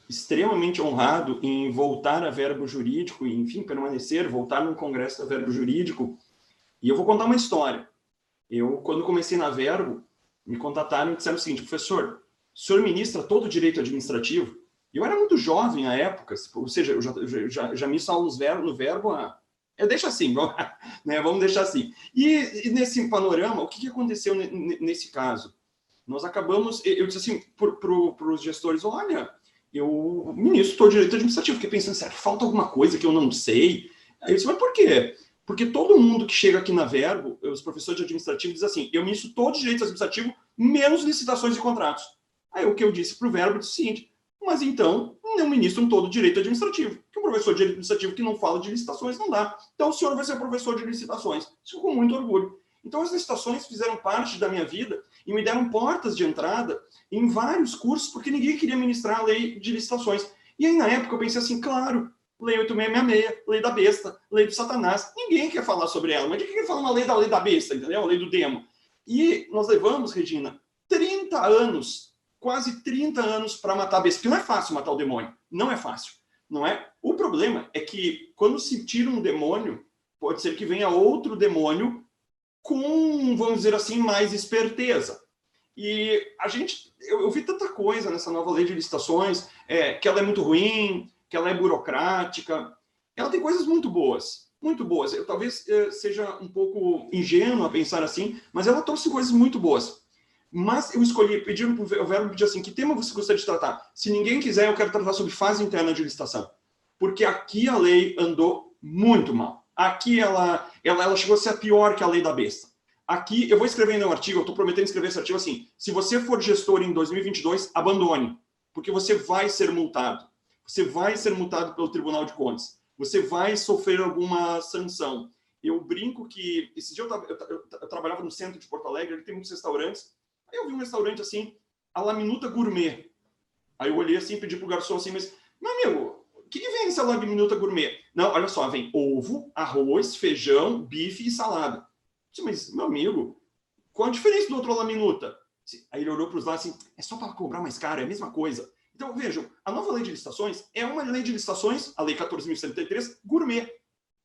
extremamente honrado em voltar a verbo jurídico, e, enfim, permanecer, voltar no congresso da verbo jurídico. E eu vou contar uma história. Eu, quando comecei na Verbo, me contataram e disseram o seguinte: professor, o senhor ministra todo o direito administrativo? E eu era muito jovem à época, ou seja, eu já ministro aulas no Verbo deixa assim, vamos deixar assim. E nesse panorama, o que aconteceu nesse caso? Nós acabamos, eu disse assim para os gestores: olha, eu ministro todo o direito administrativo. Fiquei pensando, será que falta alguma coisa que eu não sei? Aí eu disse: mas por quê? Porque todo mundo que chega aqui na Verbo, os professores de administrativo, dizem assim: eu ministro todo o direito administrativo, menos licitações e contratos. Aí o que eu disse para o Verbo disse o seguinte: mas então não ministram todo o direito administrativo, porque um professor de administrativo que não fala de licitações não dá. Então o senhor vai ser professor de licitações. Isso com muito orgulho. Então as licitações fizeram parte da minha vida e me deram portas de entrada em vários cursos, porque ninguém queria ministrar a lei de licitações. E aí na época eu pensei assim: claro, lei 8666, lei da besta, lei do satanás, ninguém quer falar sobre ela, mas de que quer falar uma lei da besta, entendeu? A lei do demo. E nós levamos, Regina, 30 anos, quase 30 anos para matar a besta, porque não é fácil matar o demônio, não é fácil, não é? O problema é que quando se tira um demônio, pode ser que venha outro demônio com, vamos dizer assim, mais esperteza. E eu vi tanta coisa nessa nova lei de licitações, que ela é muito ruim, que ela é burocrática. Ela tem coisas muito boas, muito boas. Eu talvez seja um pouco ingênuo a pensar assim, mas ela trouxe coisas muito boas. Mas eu escolhi, pediram para o Verbo, pedir assim: que tema você gostaria de tratar? Se ninguém quiser, eu quero tratar sobre fase interna de licitação. Porque aqui a lei andou muito mal. Aqui ela chegou a ser pior que a lei da besta. Aqui, eu vou escrever ainda um artigo, eu estou prometendo escrever esse artigo assim: se você for gestor em 2022, abandone, porque você vai ser multado. Você vai ser multado pelo Tribunal de Contas. Você vai sofrer alguma sanção. Eu brinco que, esse dia eu trabalhava no centro de Porto Alegre, ele tem muitos restaurantes. Aí eu vi um restaurante assim, a La Minuta Gourmet. Aí eu olhei assim e pedi pro garçom assim: mas, meu amigo, o que vem essa La Minuta Gourmet? Não, olha só, vem ovo, arroz, feijão, bife e salada. Eu disse: mas, meu amigo, qual a diferença do outro La Minuta? Aí ele olhou para os lados assim: é só para cobrar mais caro, é a mesma coisa. Então, vejam, a nova lei de licitações é uma lei de licitações, a lei 14.133, gourmet.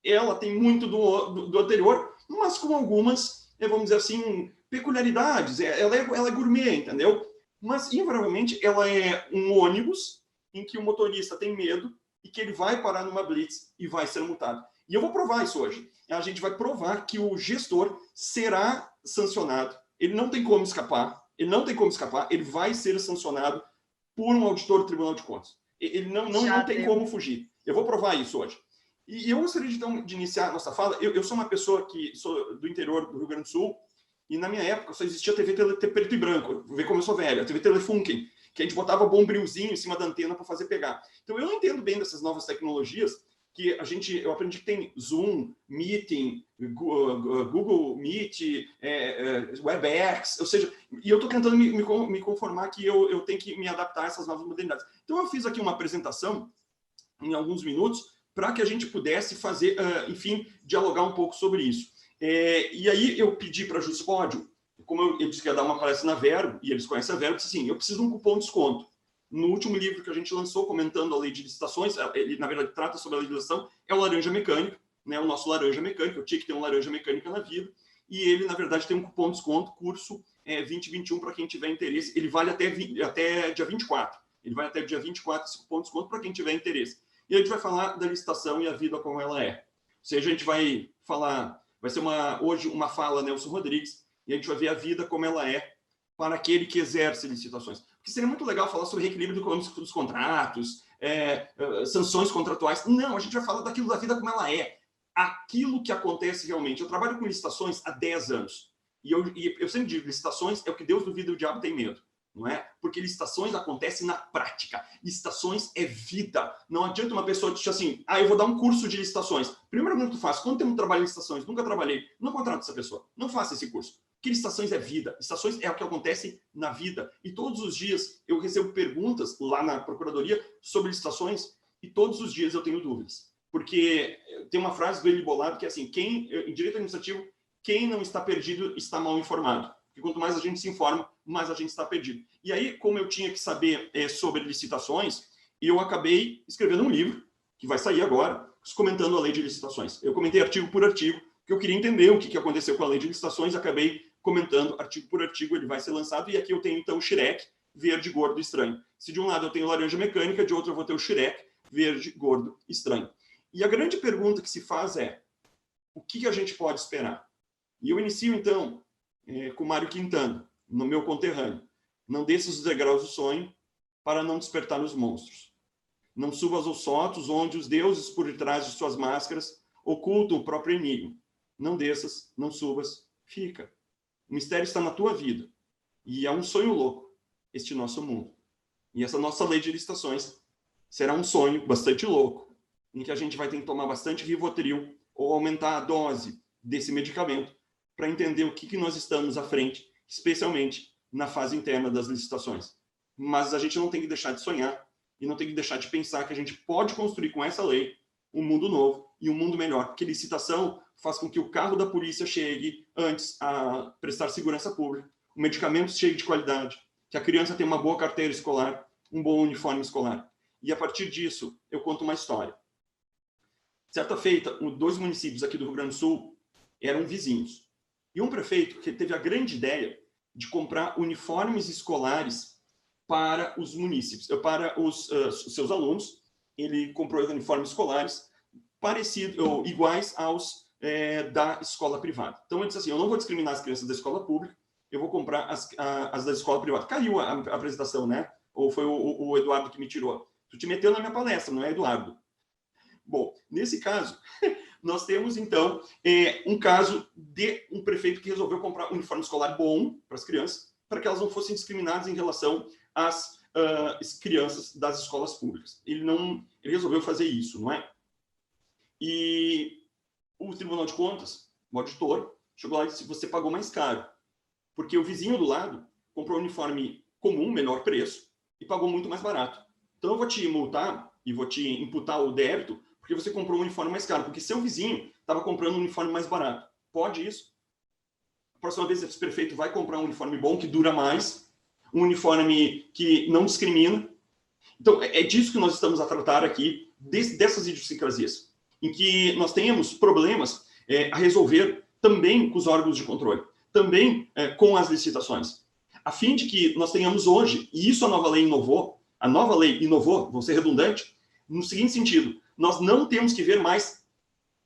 Ela tem muito do anterior, mas com algumas, vamos dizer assim, peculiaridades. Ela é gourmet, entendeu? Mas, invariavelmente, ela é um ônibus em que o motorista tem medo e que ele vai parar numa blitz e vai ser multado. E eu vou provar isso hoje. A gente vai provar que o gestor será sancionado. Ele não tem como escapar. Ele vai ser sancionado por um auditor do Tribunal de Contas. Ele não tem como fugir. Eu vou provar isso hoje. E eu gostaria de iniciar a nossa fala. Eu sou uma pessoa que sou do interior do Rio Grande do Sul, e na minha época só existia a TV preto e branco. Vê como eu sou velho. A TV Telefunken, que a gente botava bombrilzinho em cima da antena para fazer pegar. Então eu não entendo bem dessas novas tecnologias, que eu aprendi que tem Zoom, Meeting, Google Meet, WebEx, ou seja, e eu estou tentando me conformar que eu tenho que me adaptar a essas novas modernidades. Então eu fiz aqui uma apresentação em alguns minutos para que a gente pudesse fazer, enfim, dialogar um pouco sobre isso. E aí eu pedi para a Juspódio, como eu disse que ia dar uma palestra na Verbo, e eles conhecem a Verbo, eu disse assim: eu preciso de um cupom de desconto. No último livro que a gente lançou, comentando a lei de licitações, ele, na verdade, trata sobre a legislação, é o Laranja Mecânico, né, o nosso Laranja Mecânico. Eu tinha que ter um Laranja Mecânica na vida, e ele, na verdade, tem um cupom de desconto, curso 2021, para quem tiver interesse. Ele vale até dia 24. Ele vai até dia 24, esse cupom de desconto, para quem tiver interesse. E a gente vai falar da licitação e a vida como ela é. Ou seja, a gente vai falar, vai ser hoje uma fala Nelson Rodrigues, e a gente vai ver a vida como ela é para aquele que exerce licitações. Porque seria muito legal falar sobre reequilíbrio dos contratos, sanções contratuais. Não, a gente vai falar daquilo da vida como ela é. Aquilo que acontece realmente. Eu trabalho com licitações há 10 anos. E eu sempre digo: licitações é o que Deus duvida e o diabo tem medo. Não é? Porque licitações acontecem na prática. Licitações é vida. Não adianta uma pessoa dizer assim: eu vou dar um curso de licitações. Primeiro pergunta que tu faz: quanto tempo trabalho em licitações? Nunca trabalhei. Não contrato essa pessoa. Não faça esse curso. Porque licitações é vida. Licitações é o que acontece na vida. E todos os dias eu recebo perguntas lá na Procuradoria sobre licitações, e todos os dias eu tenho dúvidas. Porque tem uma frase do Eli Bolado que é assim: em direito administrativo, quem não está perdido está mal informado. Porque quanto mais a gente se informa, mais a gente está perdido. E aí, como eu tinha que saber sobre licitações, eu acabei escrevendo um livro, que vai sair agora, comentando a lei de licitações. Eu comentei artigo por artigo, porque eu queria entender o que aconteceu com a lei de licitações, acabei comentando artigo por artigo, ele vai ser lançado, e aqui eu tenho, então, o Shrek, verde, gordo, estranho. Se de um lado eu tenho laranja mecânica, de outro eu vou ter o Shrek, verde, gordo, estranho. E a grande pergunta que se faz é, o que a gente pode esperar? E eu inicio, então, com Mário Quintana, no meu conterrâneo. Não desças os degraus do sonho para não despertar os monstros. Não subas aos sotos onde os deuses, por detrás de suas máscaras, ocultam o próprio enigma. Não desças, não subas, fica. O mistério está na tua vida. E é um sonho louco, este nosso mundo. E essa nossa lei de licitações será um sonho bastante louco, em que a gente vai ter que tomar bastante Rivotril ou aumentar a dose desse medicamento para entender o que nós estamos à frente, especialmente na fase interna das licitações. Mas a gente não tem que deixar de sonhar e não tem que deixar de pensar que a gente pode construir com essa lei um mundo novo e um mundo melhor, porque licitação faz com que o carro da polícia chegue antes a prestar segurança pública, o medicamento chegue de qualidade, que a criança tenha uma boa carteira escolar, um bom uniforme escolar. E a partir disso, eu conto uma história. Certa feita, 2 municípios aqui do Rio Grande do Sul eram vizinhos. E um prefeito que teve a grande ideia de comprar uniformes escolares para os munícipes, para os seus alunos. Ele comprou uniformes escolares parecidos, iguais aos da escola privada. Então ele disse assim, eu não vou discriminar as crianças da escola pública, eu vou comprar as da escola privada. Caiu a apresentação, né? Ou foi o Eduardo que me tirou? Tu te meteu na minha palestra, não é, Eduardo? Bom, nesse caso, nós temos, então, um caso de um prefeito que resolveu comprar um uniforme escolar bom para as crianças, para que elas não fossem discriminadas em relação às crianças das escolas públicas. Ele resolveu fazer isso, não é? E o Tribunal de Contas, o auditor, chegou lá e disse, você pagou mais caro, porque o vizinho do lado comprou um uniforme comum, menor preço, e pagou muito mais barato. Então eu vou te multar e vou te imputar o débito porque você comprou um uniforme mais caro, porque seu vizinho estava comprando um uniforme mais barato. Pode isso? A próxima vez esse prefeito vai comprar um uniforme bom, que dura mais, um uniforme que não discrimina. Então, é disso que nós estamos a tratar aqui, dessas idiosincrasias, em que nós temos problemas a resolver também com os órgãos de controle, também com as licitações, a fim de que nós tenhamos hoje, e isso a nova lei inovou, vou ser redundante, no seguinte sentido, nós não temos que ver mais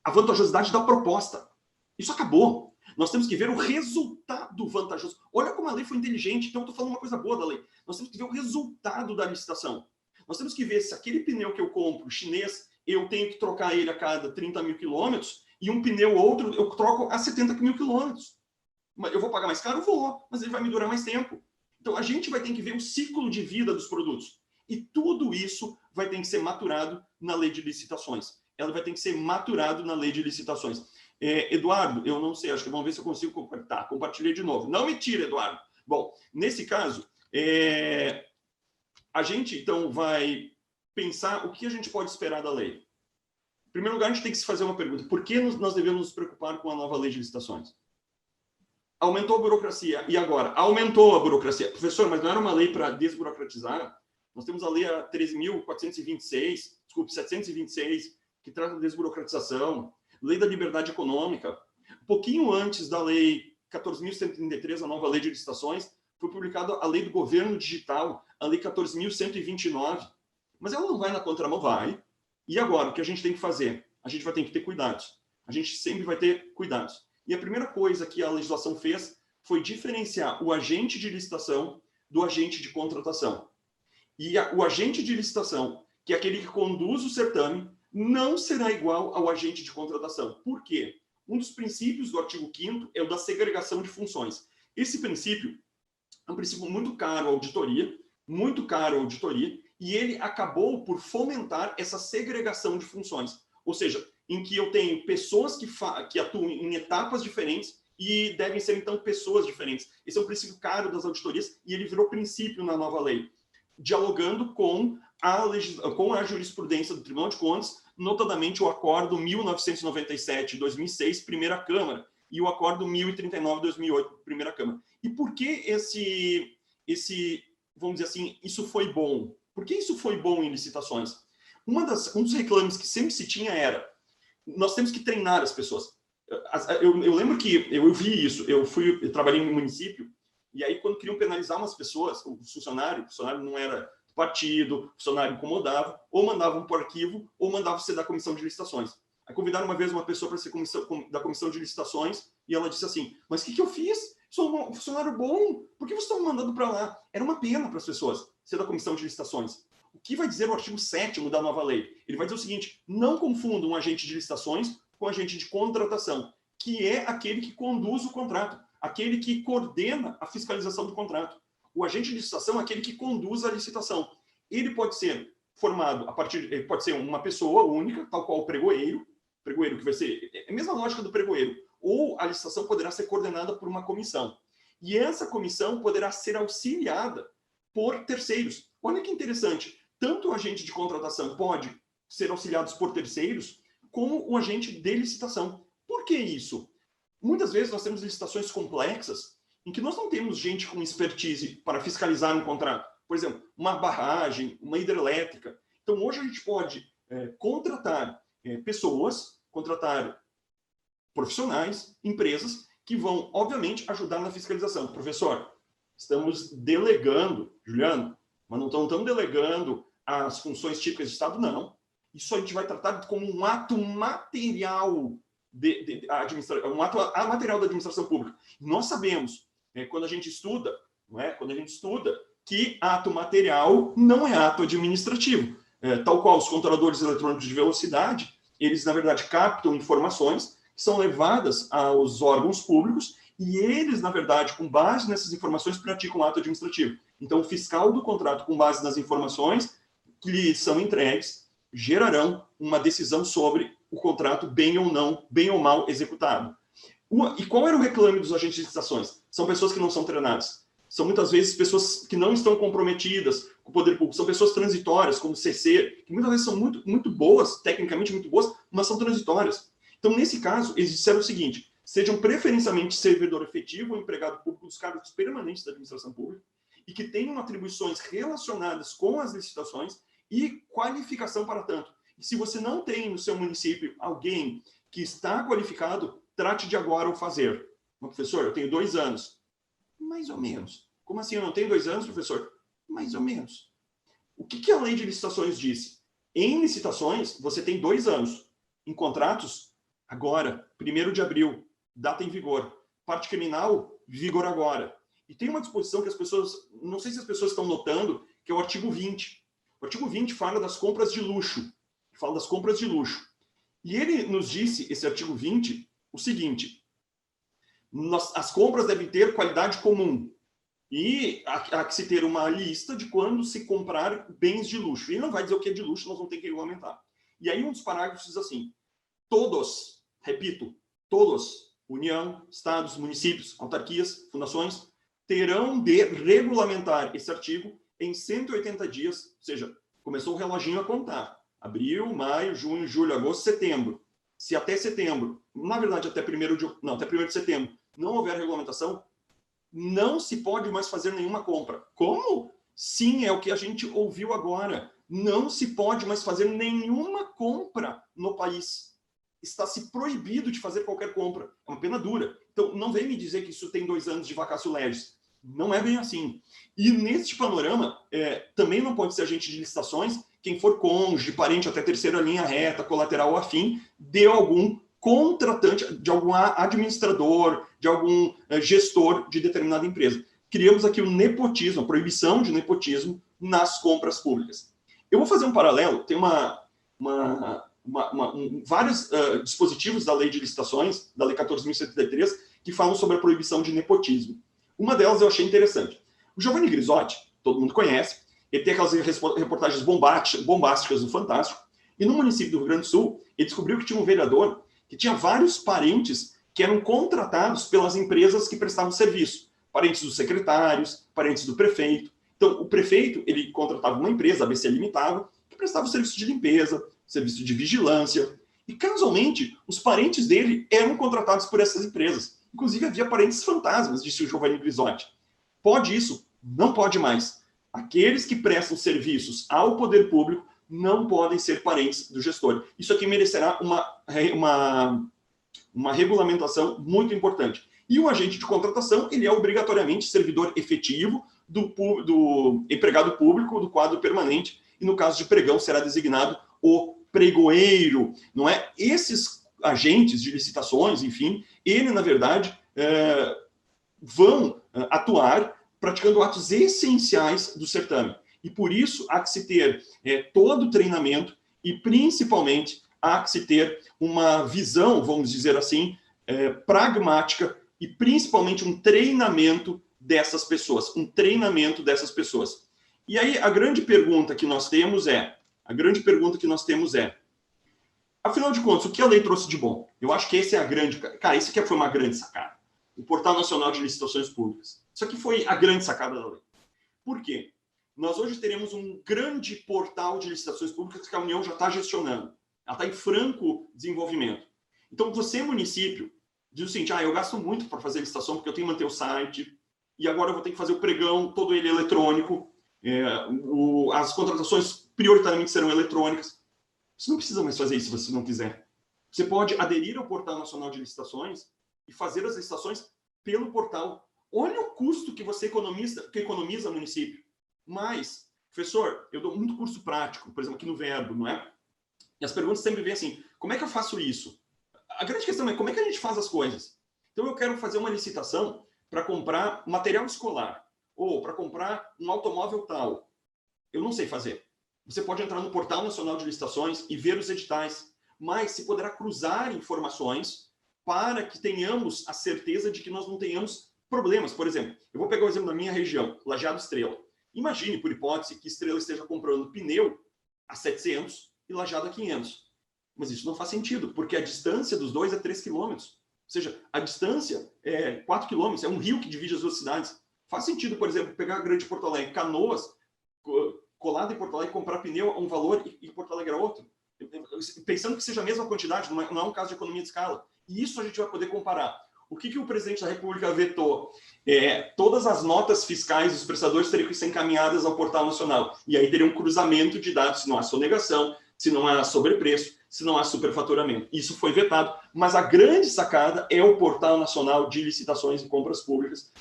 a vantajosidade da proposta. Isso acabou. Nós temos que ver o resultado vantajoso. Olha como a lei foi inteligente. Então, eu estou falando uma coisa boa da lei. Nós temos que ver o resultado da licitação. Nós temos que ver se aquele pneu que eu compro, chinês, eu tenho que trocar ele a cada 30 mil quilômetros, e um pneu outro eu troco a 70 mil quilômetros. Eu vou pagar mais caro? Vou, mas ele vai me durar mais tempo. Então, a gente vai ter que ver o ciclo de vida dos produtos. E tudo isso vai ter que ser maturado na lei de licitações. Ela vai ter que ser maturado na lei de licitações. Eduardo, eu não sei, acho que vamos ver se eu consigo compartilhar. Compartilhei de novo. Não me tira, Eduardo. Bom, nesse caso, a gente, então, vai pensar o que a gente pode esperar da lei. Em primeiro lugar, a gente tem que se fazer uma pergunta. Por que nós devemos nos preocupar com a nova lei de licitações? Aumentou a burocracia. E agora? Aumentou a burocracia. Professor, mas não era uma lei para desburocratizar? Nós temos a lei 13.426, desculpe, 726, que trata da desburocratização, lei da liberdade econômica. Um pouquinho antes da lei 14.133, a nova lei de licitações, foi publicada a lei do governo digital, a lei 14.129. Mas ela não vai na contramão, vai. E agora, o que a gente tem que fazer? A gente vai ter que ter cuidados. A gente sempre vai ter cuidados. E a primeira coisa que a legislação fez foi diferenciar o agente de licitação do agente de contratação. E o agente de licitação, que é aquele que conduz o certame, não será igual ao agente de contratação. Por quê? Um dos princípios do artigo 5º é o da segregação de funções. Esse princípio é um princípio muito caro à auditoria, e ele acabou por fomentar essa segregação de funções. Ou seja, em que eu tenho pessoas que atuam em etapas diferentes e devem ser, então, pessoas diferentes. Esse é um princípio caro das auditorias e ele virou princípio na nova lei, dialogando com a jurisprudência do Tribunal de Contas, notadamente o Acordo 1997-2006, Primeira Câmara, e o Acordo 1039-2008, Primeira Câmara. E por que vamos dizer assim, isso foi bom? Por que isso foi bom em licitações? Um dos reclames que sempre se tinha era, nós temos que treinar as pessoas. Eu lembro que eu vi isso, eu trabalhei em um município, e aí quando queriam penalizar umas pessoas, o funcionário não era do partido, o funcionário incomodava, ou mandavam por arquivo, ou mandavam ser da comissão de licitações. Aí convidaram uma vez uma pessoa para ser da comissão de licitações, e ela disse assim, mas o que eu fiz? Sou um funcionário bom, por que vocês estão me mandando para lá? Era uma pena para as pessoas ser da comissão de licitações. O que vai dizer o artigo 7º da nova lei? Ele vai dizer o seguinte, não confunda um agente de licitações com um agente de contratação, que é aquele que conduz o contrato, aquele que coordena a fiscalização do contrato. O agente de licitação é aquele que conduz a licitação. Ele pode ser formado ele pode ser uma pessoa única, tal qual o pregoeiro que vai ser a mesma lógica do pregoeiro, ou a licitação poderá ser coordenada por uma comissão. E essa comissão poderá ser auxiliada por terceiros. Olha que interessante, tanto o agente de contratação pode ser auxiliado por terceiros, como o agente de licitação. Por que isso? Muitas vezes nós temos licitações complexas em que nós não temos gente com expertise para fiscalizar um contrato. Por exemplo, uma barragem, uma hidrelétrica. Então, hoje a gente pode contratar pessoas, contratar profissionais, empresas, que vão, obviamente, ajudar na fiscalização. Professor, estamos delegando, Juliano, mas não estamos delegando as funções típicas de Estado, não. Isso a gente vai tratar como um ato material um ato material da administração pública. Nós sabemos, quando a gente estuda, quando a gente estuda, que ato material não é ato administrativo. Tal qual os controladores eletrônicos de velocidade, eles, na verdade, captam informações que são levadas aos órgãos públicos e eles, na verdade, com base nessas informações, praticam ato administrativo. Então, o fiscal do contrato, com base nas informações que lhe são entregues, gerarão uma decisão sobre o contrato bem ou mal executado. E qual era o reclame dos agentes de licitações? São pessoas que não são treinadas. São muitas vezes pessoas que não estão comprometidas com o poder público. São pessoas transitórias, como o CC, que muitas vezes são muito boas, tecnicamente muito boas, mas são transitórias. Então, nesse caso, eles disseram o seguinte, sejam preferencialmente servidor efetivo ou empregado público dos cargos permanentes da administração pública e que tenham atribuições relacionadas com as licitações e qualificação para tanto. E se você não tem no seu município alguém que está qualificado, trate de agora o fazer. Mas, professor, eu tenho 2 anos. Mais ou menos. Como assim eu não tenho 2 anos, professor? Mais ou menos. O que a lei de licitações diz? Em licitações, você tem 2 anos. Em contratos, agora, 1º de abril, data em vigor. Parte criminal, vigor agora. E tem uma disposição que as pessoas, não sei se as pessoas estão notando, que é o artigo 20. O artigo 20 fala das compras de luxo. Fala das compras de luxo. E ele nos disse, esse artigo 20, o seguinte, as compras devem ter qualidade comum. E há que se ter uma lista de quando se comprar bens de luxo. Ele não vai dizer o que é de luxo, nós vamos ter que regulamentar. E aí um dos parágrafos diz assim, todos, repito, todos, União, Estados, municípios, autarquias, fundações, terão de regulamentar esse artigo em 180 dias, ou seja, começou o reloginho a contar. Abril, maio, junho, julho, agosto, setembro. Se até setembro, na verdade até 1º de setembro, não houver regulamentação, não se pode mais fazer nenhuma compra. Como? Sim, é o que a gente ouviu agora. Não se pode mais fazer nenhuma compra no país. Está se proibido de fazer qualquer compra. É uma pena dura. Então, não vem me dizer que isso tem 2 anos de vacatio legis. Não é bem assim. E neste panorama, também não pode ser agente de licitações quem for cônjuge, parente até terceira linha reta, colateral ou afim, de algum contratante, de algum administrador, de algum gestor de determinada empresa. Criamos aqui o nepotismo, a proibição de nepotismo nas compras públicas. Eu vou fazer um paralelo, tem vários dispositivos da lei de licitações, da lei 14.173, que falam sobre a proibição de nepotismo. Uma delas eu achei interessante. O Giovanni Grisotti, todo mundo conhece, ele tem aquelas reportagens bombásticas do Fantástico, e no município do Rio Grande do Sul, ele descobriu que tinha um vereador que tinha vários parentes que eram contratados pelas empresas que prestavam serviço. Parentes dos secretários, parentes do prefeito. Então, o prefeito, ele contratava uma empresa, a ABC Limitada, que prestava serviço de limpeza, serviço de vigilância. E, casualmente, os parentes dele eram contratados por essas empresas. Inclusive, havia parentes fantasmas, disse o Giovanni Grisotti. Pode isso? Não pode mais. Aqueles que prestam serviços ao poder público não podem ser parentes do gestor. Isso aqui merecerá uma regulamentação muito importante. E o agente de contratação, ele é obrigatoriamente servidor efetivo do empregado público do quadro permanente, e no caso de pregão será designado o pregoeiro, não é? Esses agentes de licitações, enfim, ele, na verdade, vão atuar praticando atos essenciais do certame. E por isso há que se ter todo o treinamento e, principalmente, há que se ter uma visão, vamos dizer assim, pragmática e, principalmente, um treinamento dessas pessoas. E aí, a grande pergunta que nós temos é, afinal de contas, o que a lei trouxe de bom? Eu acho que esse é a grande... Cara, isso aqui foi uma grande sacada. O Portal Nacional de Licitações Públicas. Isso aqui foi a grande sacada da lei. Por quê? Nós hoje teremos um grande portal de licitações públicas que a União já está gestionando. Ela está em franco desenvolvimento. Então, você, município, diz o seguinte, eu gasto muito para fazer licitação porque eu tenho que manter o site, e agora eu vou ter que fazer o pregão, todo ele eletrônico, as contratações prioritariamente serão eletrônicas. Você não precisa mais fazer isso se você não quiser. Você pode aderir ao Portal Nacional de Licitações e fazer as licitações pelo portal. Olha o custo que você economiza, município. Mas, professor, eu dou muito curso prático, por exemplo, aqui no Verbo, não é? E as perguntas sempre vêm assim, como é que eu faço isso? A grande questão é como é que a gente faz as coisas? Então eu quero fazer uma licitação para comprar material escolar ou para comprar um automóvel tal. Eu não sei fazer. Você pode entrar no Portal Nacional de Licitações e ver os editais, mas se poderá cruzar informações para que tenhamos a certeza de que nós não tenhamos problemas. Por exemplo, eu vou pegar o exemplo da minha região, Lajeado Estrela. Imagine, por hipótese, que Estrela esteja comprando pneu a 700 e Lajeado a 500. Mas isso não faz sentido, porque a distância dos dois é 3 quilômetros. Ou seja, a distância é 4 quilômetros, é um rio que divide as duas cidades. Faz sentido, por exemplo, pegar a Grande Porto Alegre, Canoas, colado em Porto Alegre, comprar pneu a um valor e Porto Alegre a outro. Pensando que seja a mesma quantidade, não é um caso de economia de escala. E isso a gente vai poder comparar. O que o presidente da República vetou? Todas as notas fiscais dos prestadores teriam que ser encaminhadas ao Portal Nacional. E aí teria um cruzamento de dados, se não há sonegação, se não há sobrepreço, se não há superfaturamento. Isso foi vetado, mas a grande sacada é o Portal Nacional de Licitações e Compras Públicas.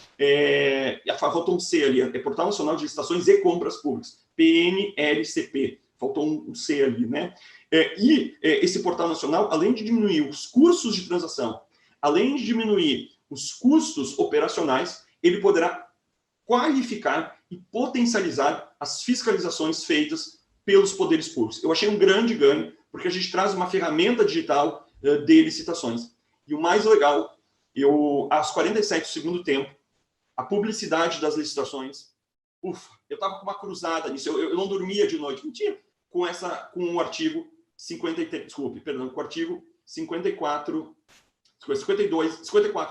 Faltou um C ali, é Portal Nacional de Licitações e Compras Públicas, PNLCP. Faltou um C ali, né? Esse Portal Nacional, além de diminuir os custos de transação, além de diminuir os custos operacionais, ele poderá qualificar e potencializar as fiscalizações feitas pelos poderes públicos. Eu achei um grande ganho, porque a gente traz uma ferramenta digital de licitações. E o mais legal, aos 47 do segundo tempo, a publicidade das licitações, eu estava com uma cruzada nisso, eu não dormia de noite, mentira, com o artigo 53, com o artigo 54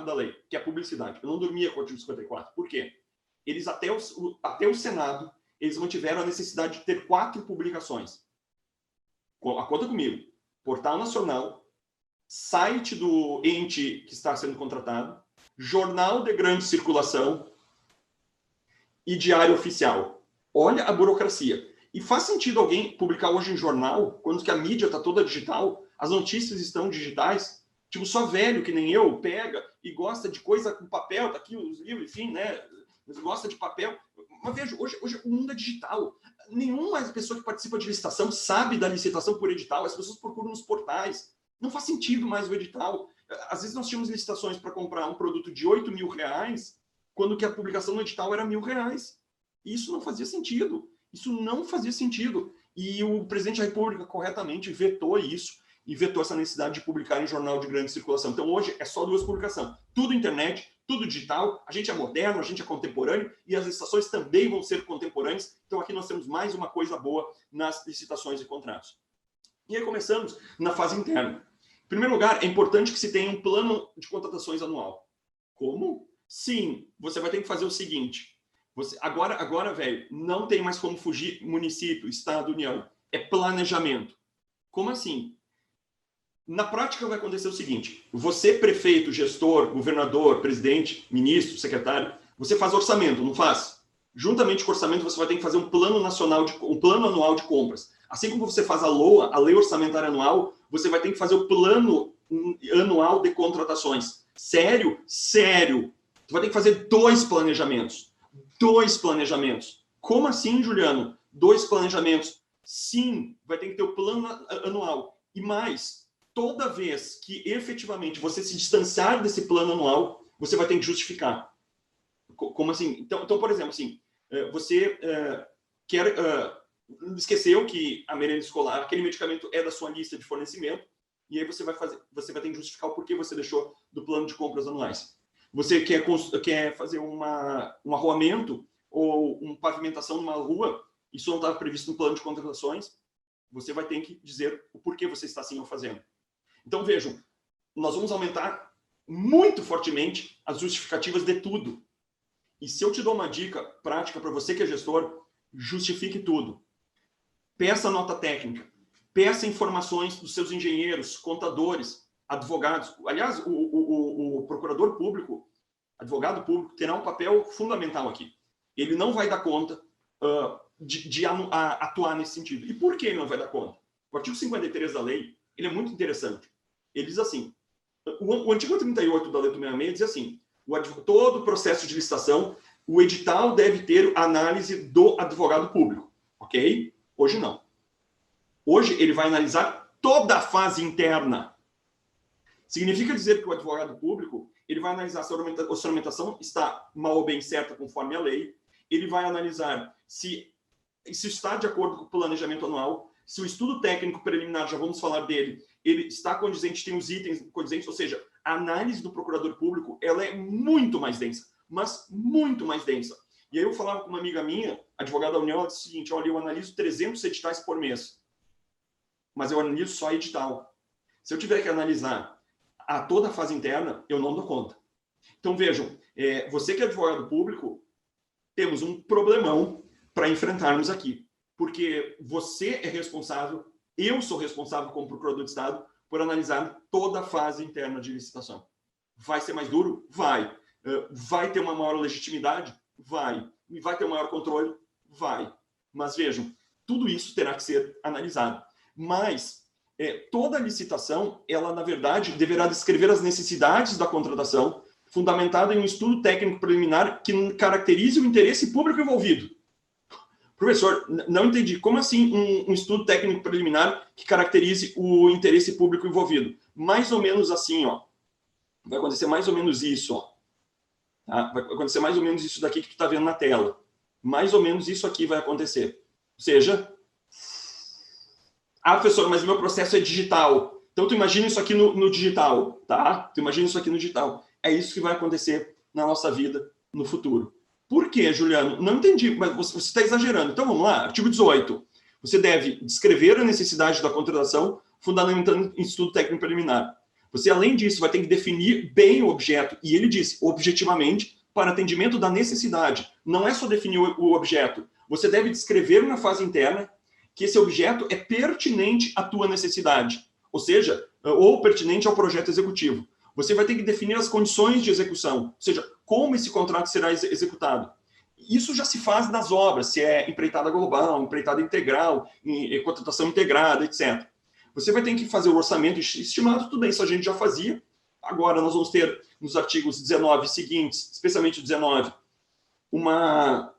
da lei, que é a publicidade. Eu não dormia com o artigo 54. Por quê? Eles, até o Senado, eles mantiveram a necessidade de ter 4 publicações. Conta comigo. Portal Nacional, site do ente que está sendo contratado, jornal de grande circulação e diário oficial. Olha a burocracia. E faz sentido alguém publicar hoje em jornal, quando que a mídia está toda digital, as notícias estão digitais? Tipo, só velho, que nem eu, pega e gosta de coisa com papel, tá aqui os livros, enfim, né? Gosta de papel. Mas veja, hoje o mundo é digital. Nenhuma pessoa que participa de licitação sabe da licitação por edital. As pessoas procuram nos portais. Não faz sentido mais o edital. Às vezes nós tínhamos licitações para comprar um produto de R$8.000, quando que a publicação no edital era R$1.000. E isso não fazia sentido. E o presidente da República corretamente vetou isso e vetou essa necessidade de publicar em jornal de grande circulação. Então, hoje, é só 2 publicações. Tudo internet, tudo digital, a gente é moderno, a gente é contemporâneo, e as licitações também vão ser contemporâneas. Então, aqui nós temos mais uma coisa boa nas licitações e contratos. E aí, começamos na fase interna. Em primeiro lugar, é importante que se tenha um plano de contratações anual. Como? Sim, você vai ter que fazer o seguinte. Agora, velho, não tem mais como fugir município, estado, união. É planejamento. Como assim? Na prática vai acontecer o seguinte, você, prefeito, gestor, governador, presidente, ministro, secretário, você faz orçamento, não faz? Juntamente com o orçamento, você vai ter que fazer um plano anual de compras. Assim como você faz a LOA, a Lei Orçamentária Anual, você vai ter que fazer o plano anual de contratações. Sério? Sério. Tu vai ter que fazer 2 planejamentos. 2 planejamentos. Como assim, Juliano? 2 planejamentos. Sim, vai ter que ter o plano anual. E mais, toda vez que efetivamente você se distanciar desse plano anual, você vai ter que justificar. Como assim? Então por exemplo, assim, você esqueceu que a merenda escolar, aquele medicamento é da sua lista de fornecimento, e aí você vai ter que justificar o porquê você deixou do plano de compras anuais. Você quer fazer um arruamento ou uma pavimentação numa rua, isso não estava previsto no plano de contratações, você vai ter que dizer o porquê você está assim fazendo. Então, vejam, nós vamos aumentar muito fortemente as justificativas de tudo. E se eu te dou uma dica prática para você que é gestor, justifique tudo. Peça nota técnica, peça informações dos seus engenheiros, contadores, advogados. Aliás, o procurador público, advogado público, terá um papel fundamental aqui. Ele não vai dar conta de atuar nesse sentido. E por que ele não vai dar conta? O artigo 53 da lei, ele é muito interessante. Ele diz assim, o artigo 38 da lei 866 diz assim, todo o processo de licitação, o edital deve ter análise do advogado público, ok? Hoje não. Hoje ele vai analisar toda a fase interna. Significa dizer que o advogado público, ele vai analisar se a orçamentação está mal ou bem certa conforme a lei, ele vai analisar se está de acordo com o planejamento anual, se o estudo técnico preliminar, já vamos falar dele, ele está condizente, tem os itens condizentes, ou seja, a análise do procurador público, ela é muito mais densa, mas muito mais densa. E aí eu falava com uma amiga minha, advogada da União, ela disse o seguinte, olha, eu analiso 300 editais por mês, mas eu analiso só edital. Se eu tiver que analisar toda a fase interna, eu não dou conta. Então vejam, você que é advogado público, temos um problemão para enfrentarmos aqui, porque você é responsável, eu sou responsável como procurador de Estado por analisar toda a fase interna de licitação. Vai ser mais duro? Vai. Vai ter uma maior legitimidade? Vai. E vai ter um maior controle? Vai. Mas vejam, tudo isso terá que ser analisado. Mas toda licitação, ela na verdade deverá descrever as necessidades da contratação, fundamentada em um estudo técnico preliminar que caracterize o interesse público envolvido. Professor, não entendi. Como assim um estudo técnico preliminar que caracterize o interesse público envolvido? Mais ou menos assim, ó. Vai acontecer mais ou menos isso, ó. Tá? Vai acontecer mais ou menos isso daqui que tu está vendo na tela. Mais ou menos isso aqui vai acontecer. Ou seja, professor, mas o meu processo é digital. Então, tu imagina isso aqui no digital, tá? Tu imagina isso aqui no digital. É isso que vai acontecer na nossa vida no futuro. Por quê, Juliano? Não entendi, mas você está exagerando. Então, vamos lá. Artigo 18. Você deve descrever a necessidade da contratação, fundamentando em estudo técnico preliminar. Você, além disso, vai ter que definir bem o objeto. E ele diz, objetivamente, para atendimento da necessidade. Não é só definir o objeto. Você deve descrever na fase interna que esse objeto é pertinente à tua necessidade. Ou seja, ou pertinente ao projeto executivo. Você vai ter que definir as condições de execução, ou seja, como esse contrato será executado. Isso já se faz nas obras, se é empreitada global, empreitada integral, contratação integrada, etc. Você vai ter que fazer o orçamento estimado, tudo bem, isso a gente já fazia. Agora nós vamos ter, nos artigos 19 seguintes, especialmente o 19, uma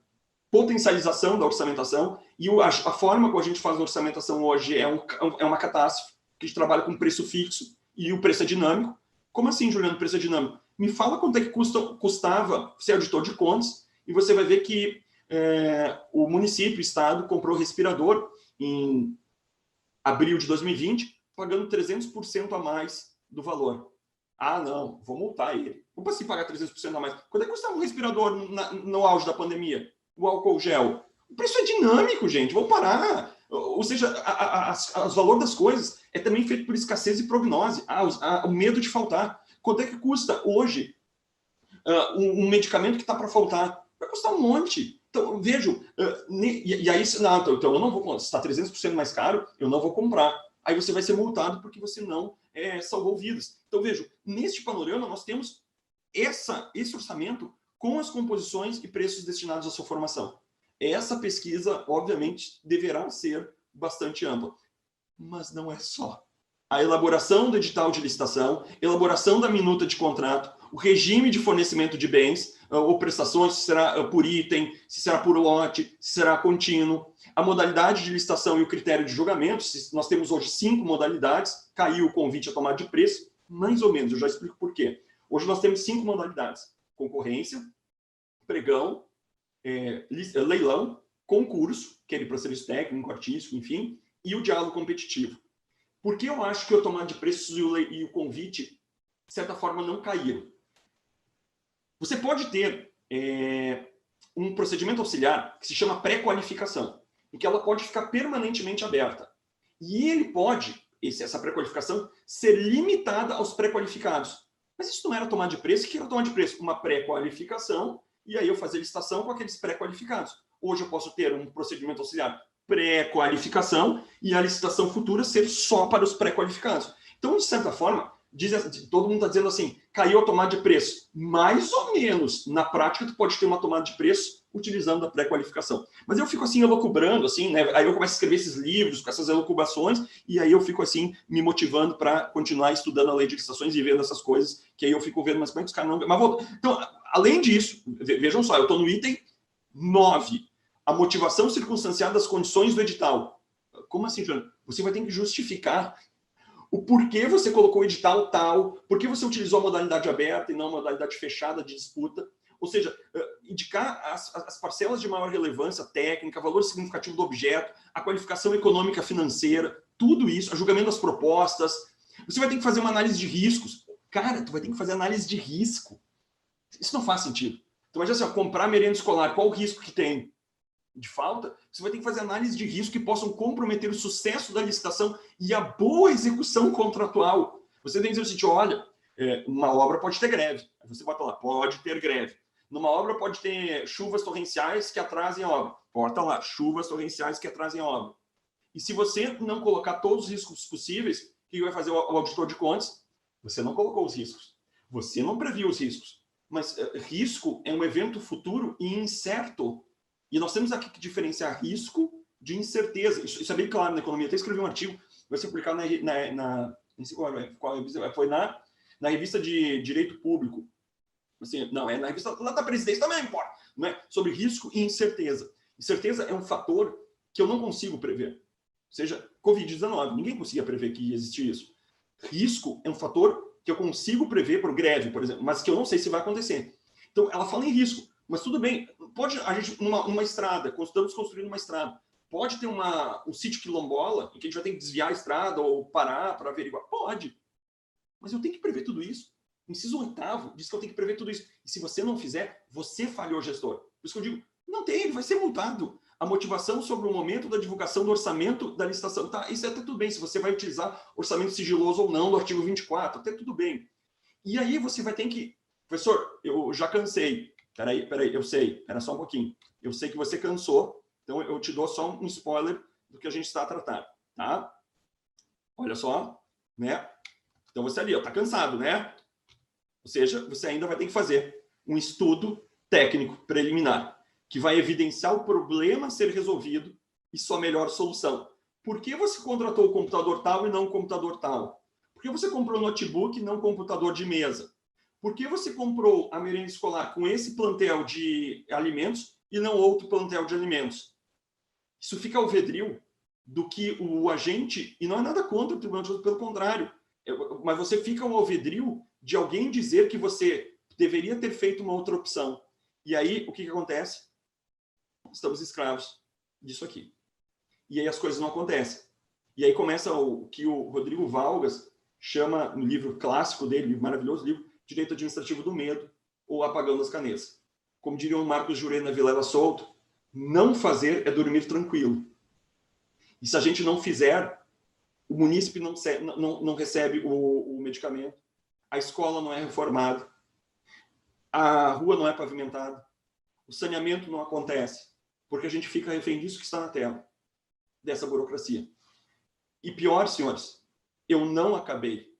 potencialização da orçamentação, e a forma como a gente faz a orçamentação hoje é uma catástrofe, que a gente trabalha com preço fixo e o preço é dinâmico. Como assim, Juliano, preço é dinâmico? Me fala quanto é que custava ser auditor de contas e você vai ver que o município, o estado, comprou respirador em abril de 2020, pagando 300% a mais do valor. Ah, não, vou multar ele. Como assim pagar 300% a mais? Quanto é que custava um respirador no auge da pandemia? O álcool gel? O preço é dinâmico, gente, vamos parar. Ou seja, o valor das coisas é também feito por escassez e prognose. O medo de faltar. Quanto é que custa hoje um medicamento que está para faltar? Vai custar um monte. Então, vejo, e aí, não, então eu não vou comprar. Se está 300% mais caro, eu não vou comprar. Aí você vai ser multado porque você não salvou vidas. Então, vejo, neste panorama, nós temos esse orçamento com as composições e preços destinados à sua formação. Essa pesquisa, obviamente, deverá ser bastante ampla, mas não é só. A elaboração do edital de licitação, elaboração da minuta de contrato, o regime de fornecimento de bens ou prestações, se será por item, se será por lote, se será contínuo, a modalidade de licitação e o critério de julgamento. Nós temos hoje 5 modalidades, caiu o convite a tomada de preço, mais ou menos, eu já explico por quê. Hoje nós temos 5 modalidades: concorrência, pregão, leilão, concurso, que é para serviço técnico, artístico, enfim, e o diálogo competitivo. Por que eu acho que a tomada de preços e o convite, de certa forma, não caíram? Você pode ter um procedimento auxiliar que se chama pré-qualificação, em que ela pode ficar permanentemente aberta. E ele pode, essa pré-qualificação, ser limitada aos pré-qualificados. Mas isso não era tomada de preço. O que era tomada de preço? Uma pré-qualificação, e aí eu fazer licitação com aqueles pré-qualificados. Hoje eu posso ter um procedimento auxiliar pré-qualificação e a licitação futura ser só para os pré-qualificados. Então, de certa forma, todo mundo está dizendo assim, caiu a tomada de preço. Mais ou menos. Na prática, tu pode ter uma tomada de preço utilizando a pré-qualificação. Mas eu fico assim, elucubrando, assim, né? Aí eu começo a escrever esses livros com essas elucubrações, e aí eu fico assim, me motivando para continuar estudando a lei de licitações e vendo essas coisas, que aí eu fico vendo, mas como é que os caras não... Mas então, além disso, vejam só, eu estou no item 9. A motivação circunstanciada das condições do edital. Como assim, Joana? Você vai ter que justificar o porquê você colocou o edital tal, por que você utilizou a modalidade aberta e não a modalidade fechada de disputa. Ou seja, indicar as parcelas de maior relevância técnica, valor significativo do objeto, a qualificação econômica financeira, tudo isso, o julgamento das propostas. Você vai ter que fazer uma análise de riscos. Cara, tu vai ter que fazer análise de risco. Isso não faz sentido. Então, imagina assim, comprar merenda escolar, qual o risco que tem de falta? Você vai ter que fazer análise de risco que possam comprometer o sucesso da licitação e a boa execução contratual. Você tem que dizer o seguinte, olha, uma obra pode ter greve. Aí você bota lá, pode ter greve. Numa obra pode ter chuvas torrenciais que atrasem a obra. Bota lá, chuvas torrenciais que atrasem a obra. E se você não colocar todos os riscos possíveis, o que vai fazer o auditor de contas? Você não colocou os riscos. Você não previu os riscos. Mas risco é um evento futuro e incerto. E nós temos aqui que diferenciar risco de incerteza. Isso é bem claro na economia. Eu até escrevi um artigo, vai ser publicado não sei qual revista, foi na revista de Direito Público. Assim, não, é na revista lá da presidência, também não importa. Não é? Sobre risco e incerteza. Incerteza é um fator que eu não consigo prever. Ou seja, Covid-19, ninguém conseguia prever que ia existir isso. Risco é um fator que eu consigo prever por greve, por exemplo, mas que eu não sei se vai acontecer. Então, ela fala em risco. Mas tudo bem, pode a gente, numa estrada, estamos construindo uma estrada, pode ter um sítio quilombola em que a gente vai ter que desviar a estrada ou parar para averiguar? Pode. Mas eu tenho que prever tudo isso. O inciso 8º diz que eu tenho que prever tudo isso. E se você não fizer, você falhou, gestor. Por isso que eu digo, não tem, ele vai ser multado. A motivação sobre o momento da divulgação do orçamento da licitação. Tá, isso é até tudo bem, se você vai utilizar orçamento sigiloso ou não do artigo 24, até tudo bem. E aí você vai ter que... Professor, eu já cansei. Peraí, eu sei, espera só um pouquinho. Eu sei que você cansou, então eu te dou só um spoiler do que a gente está a tratar, tá? Olha só, né? Então você ali, ó, tá cansado, né? Ou seja, você ainda vai ter que fazer um estudo técnico preliminar, que vai evidenciar o problema a ser resolvido e sua melhor solução. Por que você contratou o computador tal e não o computador tal? Por que você comprou um notebook e não um computador de mesa? Por que você comprou a merenda escolar com esse plantel de alimentos e não outro plantel de alimentos? Isso fica ao vedrio do que o agente, e não é nada contra o Tribunal de Contas, pelo contrário, mas você fica ao alvedrio de alguém dizer que você deveria ter feito uma outra opção. E aí, o que acontece? Estamos escravos disso aqui. E aí as coisas não acontecem. E aí começa o que o Rodrigo Valgas chama, no livro clássico dele, maravilhoso livro, Direito Administrativo do Medo, ou Apagando as Canetas. Como diria o Marcos Jurena Vilela Souto, não fazer é dormir tranquilo. E se a gente não fizer, o munícipe não recebe o medicamento, a escola não é reformada, a rua não é pavimentada, o saneamento não acontece, porque a gente fica refém disso que está na tela, dessa burocracia. E pior, senhores, eu não acabei,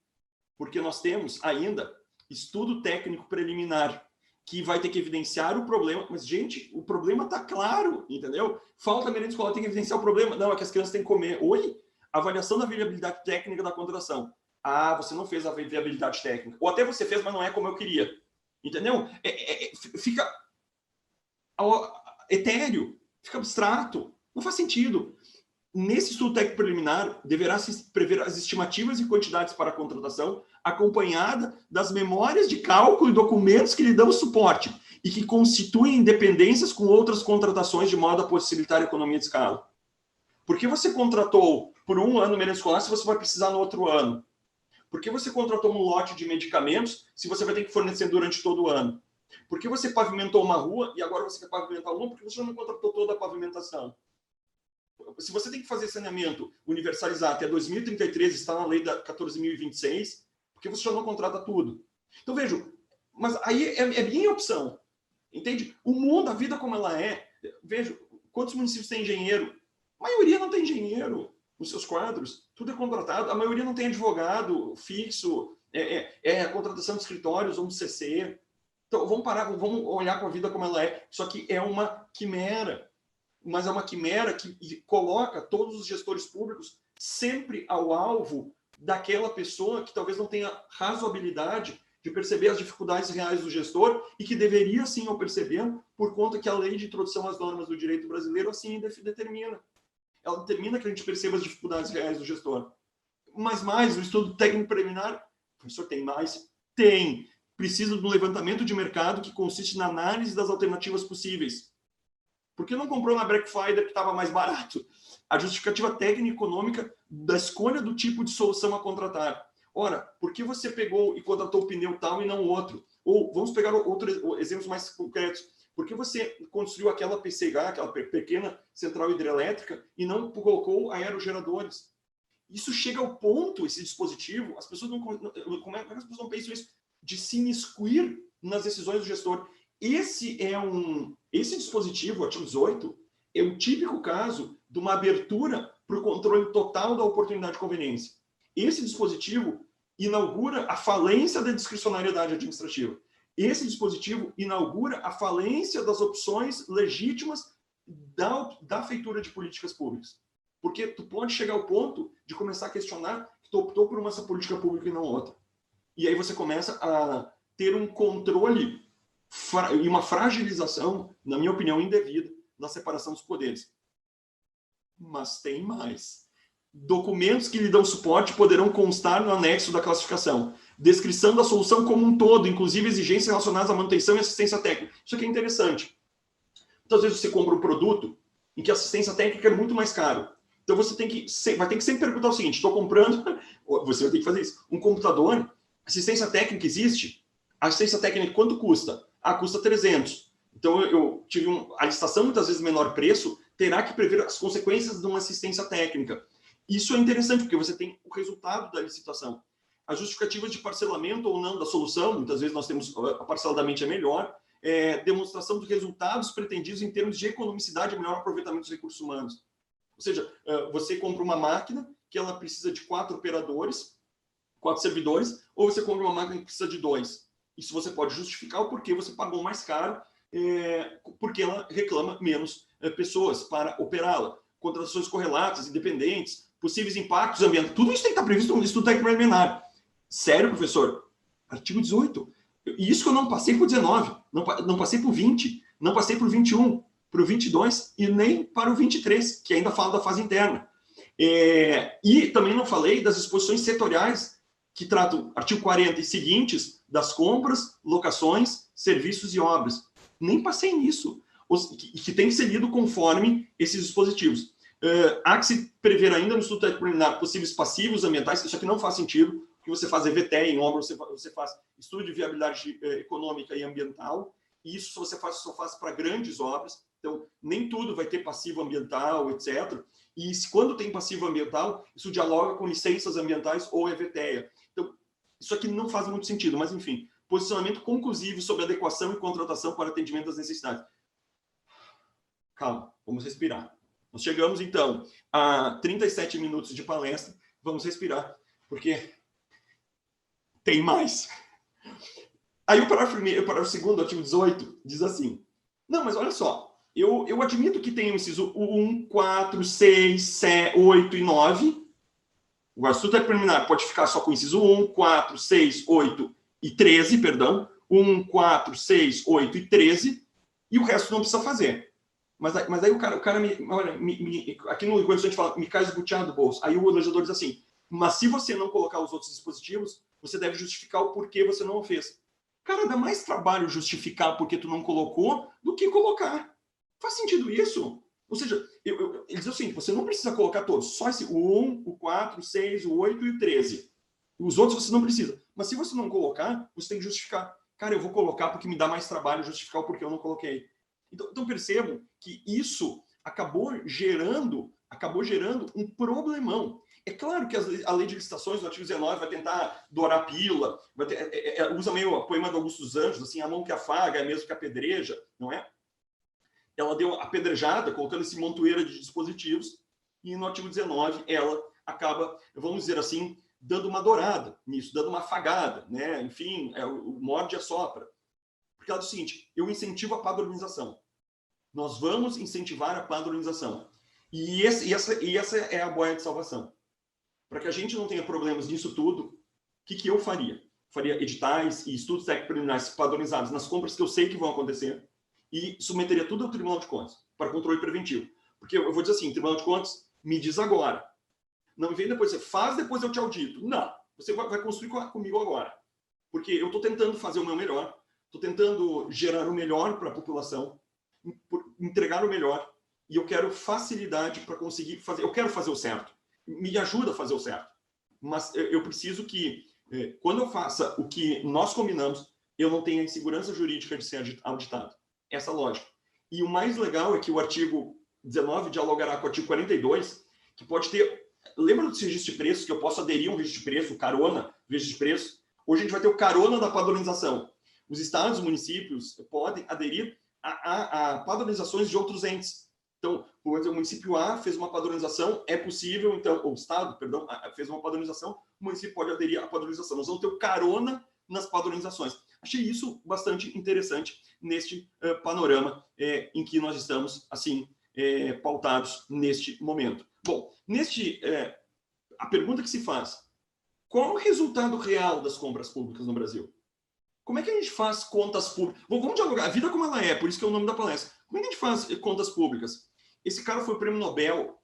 porque nós temos ainda estudo técnico preliminar, que vai ter que evidenciar o problema. Mas, gente, o problema está claro, entendeu? Falta merenda escolar, tem que evidenciar o problema. Não, é que as crianças têm que comer. Oi? Avaliação da viabilidade técnica da contratação. Ah, você não fez a viabilidade técnica. Ou até você fez, mas não é como eu queria. Entendeu? Fica etéreo, fica abstrato. Não faz sentido. Nesse estudo técnico preliminar, deverá se prever as estimativas e quantidades para a contratação, acompanhada das memórias de cálculo e documentos que lhe dão suporte e que constituem dependências com outras contratações de modo a possibilitar a economia de escala. Por que você contratou por um ano merenda escolar se você vai precisar no outro ano? Por que você contratou um lote de medicamentos se você vai ter que fornecer durante todo o ano? Por que você pavimentou uma rua e agora você quer pavimentar uma? Porque você não contratou toda a pavimentação. Se você tem que fazer saneamento universalizar até 2033, está na lei da 14.026, porque você já não contrata tudo. Então, vejo, mas aí é minha opção, entende? O mundo, a vida como ela é, vejo, quantos municípios têm engenheiro? A maioria não tem engenheiro nos seus quadros, tudo é contratado, a maioria não tem advogado fixo, a contratação de escritórios ou um CC. Então, vamos parar, vamos olhar para a vida como ela é. Só que é uma quimera, mas é uma quimera que coloca todos os gestores públicos sempre ao alvo daquela pessoa que talvez não tenha razoabilidade de perceber as dificuldades reais do gestor e que deveria sim eu perceber por conta que a lei de introdução às normas do direito brasileiro assim determina. Ela determina que a gente perceba as dificuldades reais do gestor. Mas mais, o estudo técnico preliminar, professor, tem mais? Tem. Precisa do levantamento de mercado que consiste na análise das alternativas possíveis. Por que não comprou na Black Friday que estava mais barato? A justificativa técnica e econômica da escolha do tipo de solução a contratar. Ora, por que você pegou e contratou o pneu tal e não o outro? Ou vamos pegar outros exemplos mais concretos. Por que você construiu aquela PCH, aquela pequena central hidrelétrica, e não colocou aerogeradores? Isso chega ao ponto, esse dispositivo, as pessoas não, como é que as pessoas não pensam isso? De se imiscuir nas decisões do gestor. Esse dispositivo, o artigo 18, é o típico caso de uma abertura para o controle total da oportunidade de conveniência. Esse dispositivo inaugura a falência da discricionariedade administrativa. Esse dispositivo inaugura a falência das opções legítimas da feitura de políticas públicas. Porque tu pode chegar ao ponto de começar a questionar que tu optou por uma política pública e não outra. E aí você começa a ter um controle e uma fragilização, na minha opinião, indevida na separação dos poderes. Mas tem mais. Documentos que lhe dão suporte poderão constar no anexo da classificação. Descrição da solução como um todo, inclusive exigências relacionadas à manutenção e assistência técnica. Isso aqui é interessante. Muitas vezes você compra um produto em que a assistência técnica é muito mais caro. Então você vai ter que sempre perguntar o seguinte: estou comprando, você vai ter que fazer isso, um computador, assistência técnica existe? A assistência técnica quanto custa? Ah, custa 300. Então eu tive a licitação, muitas vezes menor preço, terá que prever as consequências de uma assistência técnica. Isso é interessante, porque você tem o resultado da licitação. As justificativas de parcelamento ou não da solução, muitas vezes nós temos, parceladamente é melhor, demonstração dos resultados pretendidos em termos de economicidade e melhor aproveitamento dos recursos humanos. Ou seja, você compra uma máquina que ela precisa de 4 operadores, 4 servidores, ou você compra uma máquina que precisa de 2. Isso você pode justificar o porquê você pagou mais caro, porque ela reclama menos pessoas para operá-la. Contratações correlatas, independentes, possíveis impactos ambientais. Tudo isso tem que estar previsto no estudo técnico preliminar. Sério, professor? Artigo 18. E isso que eu não passei por 19, não passei por 20, não passei por 21, para o 22 e nem para o 23, que ainda fala da fase interna. E também não falei das disposições setoriais que tratam artigo 40 e seguintes das compras, locações, serviços e obras. Nem passei nisso, que tem que ser lido conforme esses dispositivos. Há que se prever ainda no estudo técnico preliminar possíveis passivos ambientais. Isso aqui não faz sentido, porque você faz EVTE em obra, você faz estudo de viabilidade econômica e ambiental, e isso só faz para grandes obras. Então, nem tudo vai ter passivo ambiental, etc. E quando tem passivo ambiental, isso dialoga com licenças ambientais ou EVTEA. Então, isso aqui não faz muito sentido, mas enfim. Posicionamento conclusivo sobre adequação e contratação para atendimento das necessidades. Calma, vamos respirar. Nós chegamos, então, a 37 minutos de palestra. Vamos respirar, porque tem mais. Aí o parágrafo segundo do artigo 18 diz assim, não, mas olha só, eu admito que tem o inciso 1, 4, 6, 7, 8 e 9. O Estatuto Preliminar pode ficar só com o inciso 1, 4, 6, 8 e 13, perdão. 1, 4, 6, 8 e 13. E o resto não precisa fazer. Mas aí o cara olha, aqui no Rio a gente fala, me cai esbuteado do bolso. Aí o legislador diz assim, mas se você não colocar os outros dispositivos, você deve justificar o porquê você não o fez. Cara, dá mais trabalho justificar porque tu não colocou do que colocar. Faz sentido isso? Ou seja, ele diz o seguinte, você não precisa colocar todos, só esse, o 1, o 4, o 6, o 8 e o 13. Os outros você não precisa. Mas se você não colocar, você tem que justificar. Cara, eu vou colocar porque me dá mais trabalho justificar o porquê eu não coloquei. Então percebam que isso acabou gerando um problemão. É claro que a lei de licitações, no artigo 19, vai tentar dourar a pílula, usa meio a poema do Augusto dos Anjos, assim, a mão que afaga é mesmo que apedreja, não é? Ela deu apedrejada, colocando esse montoeiro de dispositivos, e no artigo 19 ela acaba, vamos dizer assim, dando uma dourada nisso, dando uma afagada, né? Enfim, o morde e assopra. Porque ela diz o seguinte, eu incentivo a padronização. Nós vamos incentivar a padronização. E essa é a boia de salvação. Para que a gente não tenha problemas nisso tudo, o que eu faria? Faria editais e estudos técnicos preliminares padronizados nas compras que eu sei que vão acontecer, e submeteria tudo ao Tribunal de Contas, para controle preventivo. Porque eu vou dizer assim, Tribunal de Contas, me diz agora. Não me vem depois, você faz, depois eu te audito. Não, você vai construir comigo agora. Porque eu estou tentando fazer o meu melhor, estou tentando gerar o melhor para a população, entregar o melhor, e eu quero facilidade para conseguir fazer, eu quero fazer o certo. Me ajuda a fazer o certo. Mas eu preciso que, quando eu faça o que nós combinamos, eu não tenha insegurança jurídica de ser auditado. Essa lógica. E o mais legal é que o artigo 19 dialogará com o artigo 42, que pode ter... Lembra dos registros de preços, que eu posso aderir a um registro de preço, o carona, registro de preço? Hoje a gente vai ter o carona da padronização. Os estados, municípios podem aderir a padronizações de outros entes. Então, o município A fez uma padronização, é possível, então, o estado, perdão, fez uma padronização, o município pode aderir à padronização. Nós vamos ter o carona nas padronizações. Achei isso bastante interessante neste panorama em que nós estamos, assim, pautados neste momento. Bom, a pergunta que se faz, qual é o resultado real das compras públicas no Brasil? Como é que a gente faz contas públicas? Bom, vamos dialogar, a vida como ela é, por isso que é o nome da palestra. Como é que a gente faz contas públicas? Esse cara foi o prêmio Nobel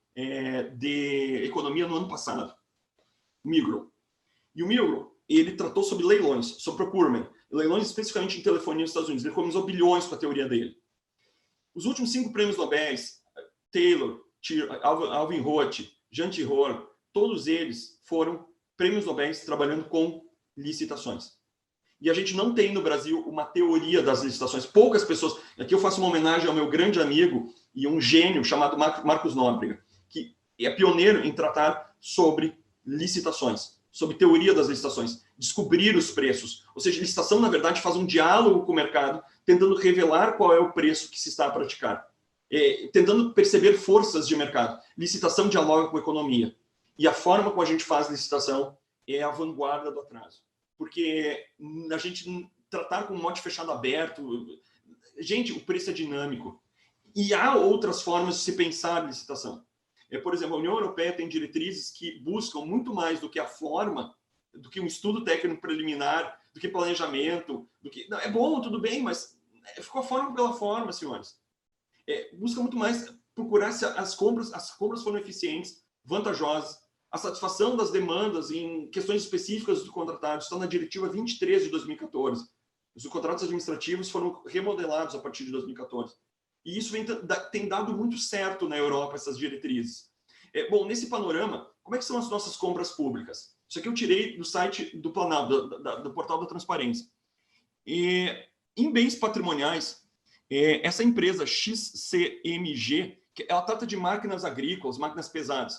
de Economia no ano passado, Migro. E o Migro, ele tratou sobre leilões, sobre procurement, leilões especificamente em telefonia nos Estados Unidos. Ele economizou bilhões com a teoria dele. Os últimos 5 prêmios Nobel, Taylor, Alvin Roth, Jean Tirole, todos eles foram prêmios Nobel trabalhando com licitações. E a gente não tem no Brasil uma teoria das licitações. Poucas pessoas... Aqui eu faço uma homenagem ao meu grande amigo e um gênio chamado Marcos Nóbrega, que é pioneiro em tratar sobre licitações, sobre teoria das licitações, descobrir os preços. Ou seja, licitação, na verdade, faz um diálogo com o mercado, tentando revelar qual é o preço que se está a praticar, tentando perceber forças de mercado. Licitação dialoga com a economia. E a forma como a gente faz licitação é a vanguarda do atraso. Porque a gente tratar com um mote fechado aberto... Gente, o preço é dinâmico. E há outras formas de se pensar a licitação. Por exemplo, a União Europeia tem diretrizes que buscam muito mais do que a forma, do que um estudo técnico preliminar, do que planejamento, do que... Não, é bom, tudo bem, mas ficou a forma pela forma, senhores. Busca muito mais procurar se as compras foram eficientes, vantajosas, a satisfação das demandas em questões específicas do contratado está na Diretiva 23 de 2014. Os contratos administrativos foram remodelados a partir de 2014. E isso tem dado muito certo na Europa, essas diretrizes. Bom, nesse panorama, como é que são as nossas compras públicas? Isso aqui eu tirei do site do Planalto, do Portal da Transparência. Em bens patrimoniais, essa empresa XCMG, ela trata de máquinas agrícolas, máquinas pesadas.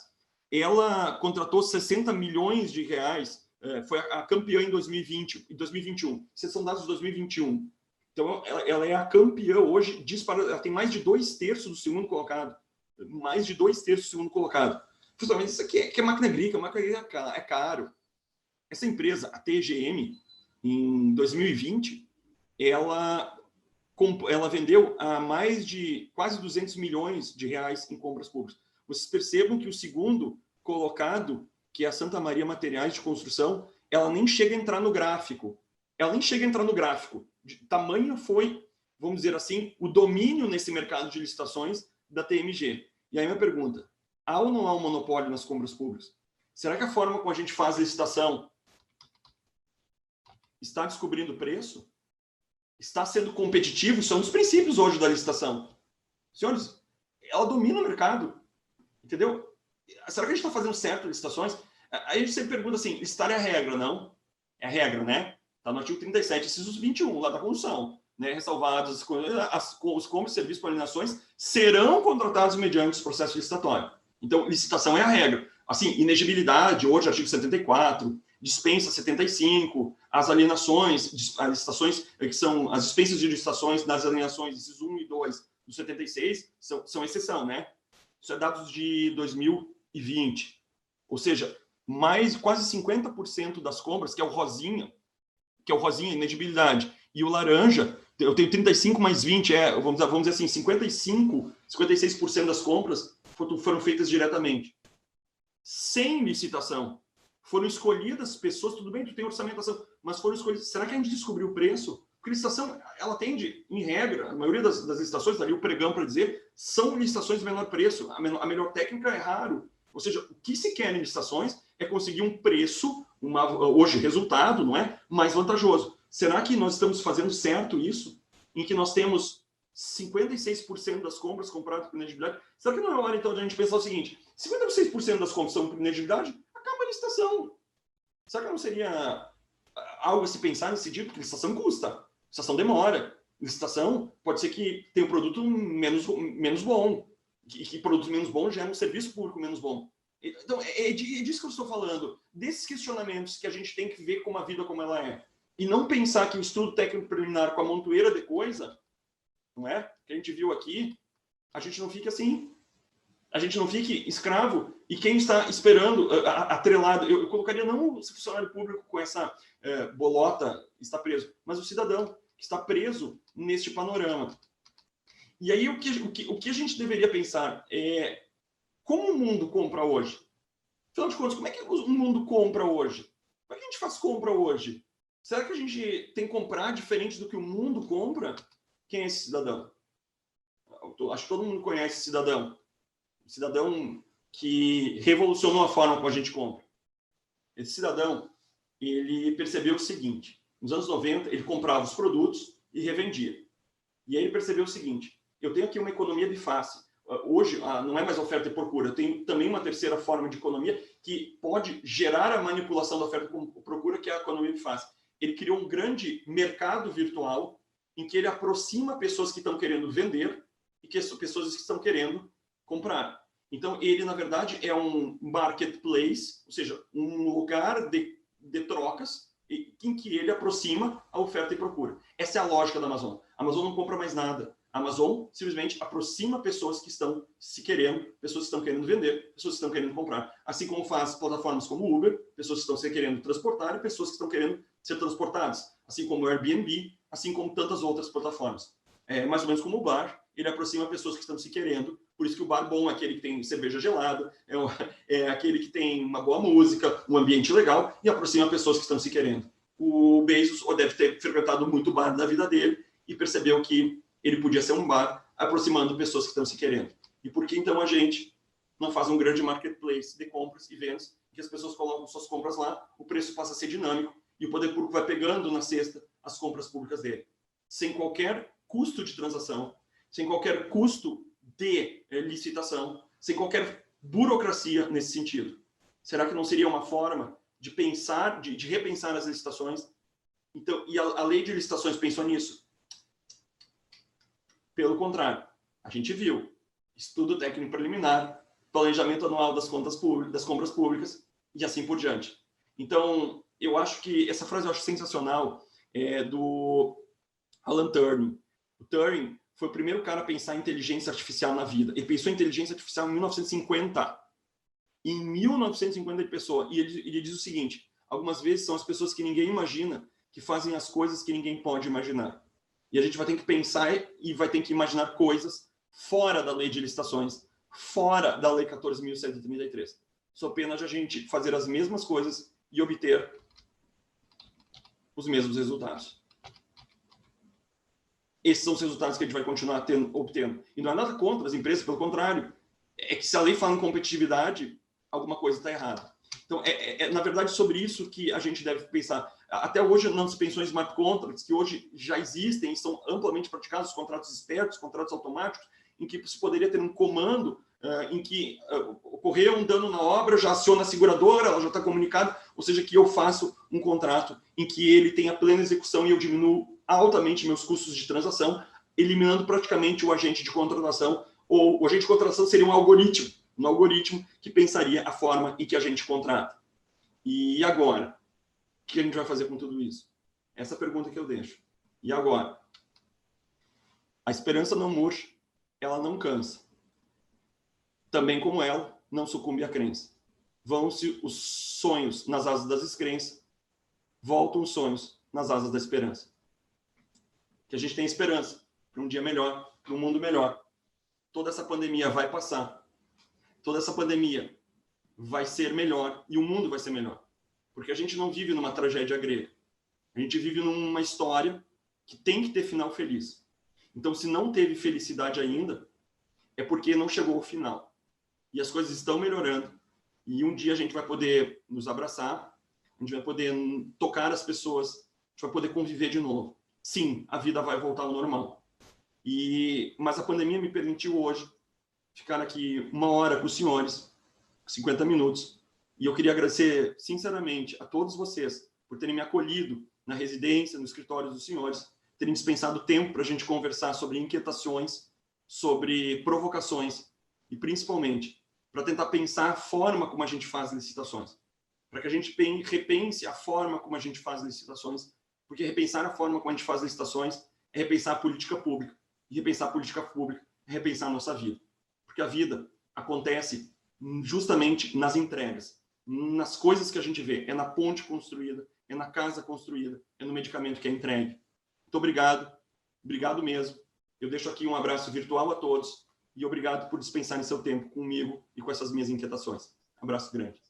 Ela contratou 60 milhões de reais, foi a campeã em 2020 e 2021. Esses são dados de 2021. Então, ela é a campeã hoje, disparada, ela tem mais de 2/3 do segundo colocado. Mais de 2/3 do segundo colocado. Principalmente isso aqui é máquina agrícola, máquina agrícola é caro. Essa empresa, a TGM, em 2020, ela vendeu a mais de quase 200 milhões de reais em compras públicas. Vocês percebam que o segundo colocado, que é a Santa Maria Materiais de Construção, ela nem chega a entrar no gráfico. Ela nem chega a entrar no gráfico. De tamanho foi, vamos dizer assim, o domínio nesse mercado de licitações da TMG. E aí minha pergunta, há ou não há um monopólio nas compras públicas? Será que a forma como a gente faz licitação está descobrindo o preço? Está sendo competitivo? Isso é um dos princípios hoje da licitação. Senhores, ela domina o mercado. Entendeu? Será que a gente está fazendo certo licitações? Aí a gente sempre pergunta assim, licitar é a regra, não? É a regra, né? Está no artigo 37, incisos 21, lá da Constituição. Né? Ressalvados os compras, serviços para alienações serão contratados mediante os processos licitatórios. Então, licitação é a regra. Assim, inegibilidade, hoje, artigo 74, dispensa 75, as alienações, as licitações, que são as dispensas de licitações das alienações, esses 1 e 2 do 76, são exceção, né? Isso é dados de 2020. Ou seja, quase 50% das compras, que é o rosinha, inegibilidade, e o laranja, eu tenho 35 mais 20, vamos dizer assim, 56% das compras foram feitas diretamente. Sem licitação. Foram escolhidas pessoas, tudo bem, tu tem orçamentação, mas foram escolhidas. Será que a gente descobriu o preço? Porque licitação, ela tende, em regra, a maioria das licitações, ali o pregão para dizer, são licitações de menor preço. A melhor técnica é raro. Ou seja, o que se quer em licitações é conseguir um preço, hoje resultado, não é? Mais vantajoso. Será que nós estamos fazendo certo isso? Em que nós temos 56% das compras compradas por inegibilidade? Será que não é hora, então, de a gente pensar o seguinte, 56% das compras são por inegibilidade, acaba a licitação. Será que não seria algo a se pensar nesse sentido? Porque licitação custa, licitação demora. Licitação pode ser que tenha um produto menos bom, e que produto menos bom gera um serviço público menos bom. Então, é disso que eu estou falando, desses questionamentos que a gente tem que ver como a vida como ela é. E não pensar que o estudo técnico preliminar com a montoeira de coisa, não é? Que a gente viu aqui, a gente não fica assim. A gente não fique escravo e quem está esperando, atrelado, eu colocaria não o funcionário público com essa bolota está preso, mas o cidadão que está preso neste panorama. E aí o que a gente deveria pensar é como o mundo compra hoje? Afinal de contas, como é que o mundo compra hoje? Como é que a gente faz compra hoje? Será que a gente tem que comprar diferente do que o mundo compra? Quem é esse cidadão? Acho que todo mundo conhece esse cidadão. Um cidadão que revolucionou a forma como a gente compra. Esse cidadão, ele percebeu o seguinte, nos anos 90, ele comprava os produtos e revendia. E aí ele percebeu o seguinte, eu tenho aqui uma economia bifácil. Hoje, não é mais oferta e procura, eu tenho também uma terceira forma de economia que pode gerar a manipulação da oferta e procura, que é a economia bifácil. Ele criou um grande mercado virtual em que ele aproxima pessoas que estão querendo vender e que pessoas que estão querendo comprar. Então, ele, na verdade, é um marketplace, ou seja, um lugar de trocas em que ele aproxima a oferta e procura. Essa é a lógica da Amazon. A Amazon não compra mais nada. A Amazon simplesmente aproxima pessoas que estão se querendo, pessoas que estão querendo vender, pessoas que estão querendo comprar. Assim como faz plataformas como o Uber, pessoas que estão se querendo transportar e pessoas que estão querendo ser transportadas. Assim como o Airbnb, assim como tantas outras plataformas. É mais ou menos como o bar, ele aproxima pessoas que estão se querendo. Por isso que o bar bom é aquele que tem cerveja gelada, é aquele que tem uma boa música, um ambiente legal, e aproxima pessoas que estão se querendo. O Bezos deve ter frequentado muito bar na vida dele e percebeu que ele podia ser um bar aproximando pessoas que estão se querendo. E por que então a gente não faz um grande marketplace de compras e vendas, que as pessoas colocam suas compras lá, o preço passa a ser dinâmico e o poder público vai pegando na cesta as compras públicas dele, sem qualquer custo de transação, sem qualquer custo de licitação, sem qualquer burocracia nesse sentido. Será que não seria uma forma de pensar, de repensar as licitações? Então, e a lei de licitações pensou nisso? Pelo contrário, a gente viu estudo técnico preliminar, planejamento anual das contas públicas, das compras públicas e assim por diante. Então, eu acho que essa frase eu acho sensacional, do Alan Turing. O Turing foi o primeiro cara a pensar em inteligência artificial na vida. Ele pensou em inteligência artificial em 1950. Em 1950 ele pensou, e ele diz o seguinte, algumas vezes são as pessoas que ninguém imagina que fazem as coisas que ninguém pode imaginar. E a gente vai ter que pensar e vai ter que imaginar coisas fora da lei de licitações, fora da lei 14.133. Só pena de a gente fazer as mesmas coisas e obter os mesmos resultados. Esses são os resultados que a gente vai continuar obtendo. E não é nada contra as empresas, pelo contrário. É que se a lei fala em competitividade, alguma coisa está errada. Então, na verdade, sobre isso que a gente deve pensar. Até hoje não se pensou em smart contracts, que hoje já existem e são amplamente praticados, contratos espertos, contratos automáticos, em que se poderia ter um comando em que ocorreu um dano na obra, já aciona a seguradora, ela já está comunicada, ou seja, que eu faço um contrato em que ele tem a plena execução e eu diminuo altamente meus custos de transação, eliminando praticamente o agente de contratação, ou o agente de contratação seria um algoritmo que pensaria a forma em que a gente contrata. E agora? O que a gente vai fazer com tudo isso? Essa é a pergunta que eu deixo. E agora? A esperança não murcha, ela não cansa. Também como ela, não sucumbe à crença. Vão-se os sonhos nas asas das descrenças, voltam os sonhos nas asas da esperança. Que a gente tenha esperança para um dia melhor, para um mundo melhor. Toda essa pandemia vai passar. Toda essa pandemia vai ser melhor e o mundo vai ser melhor. Porque a gente não vive numa tragédia grega. A gente vive numa história que tem que ter final feliz. Então, se não teve felicidade ainda, é porque não chegou ao final. E as coisas estão melhorando. E um dia a gente vai poder nos abraçar, a gente vai poder tocar as pessoas, a gente vai poder conviver de novo. Sim, a vida vai voltar ao normal. Mas a pandemia me permitiu hoje ficar aqui 1 hora com os senhores, 50 minutos. E eu queria agradecer, sinceramente, a todos vocês por terem me acolhido na residência, no escritório dos senhores, terem dispensado tempo para a gente conversar sobre inquietações, sobre provocações e, principalmente, para tentar pensar a forma como a gente faz licitações. Para que a gente repense a forma como a gente faz licitações, porque repensar a forma como a gente faz licitações é repensar a política pública. E repensar a política pública é repensar a nossa vida. Porque a vida acontece justamente nas entregas, nas coisas que a gente vê. É na ponte construída, é na casa construída, é no medicamento que é entregue. Muito obrigado mesmo. Eu deixo aqui um abraço virtual a todos e obrigado por dispensarem seu tempo comigo e com essas minhas inquietações. Abraço grande.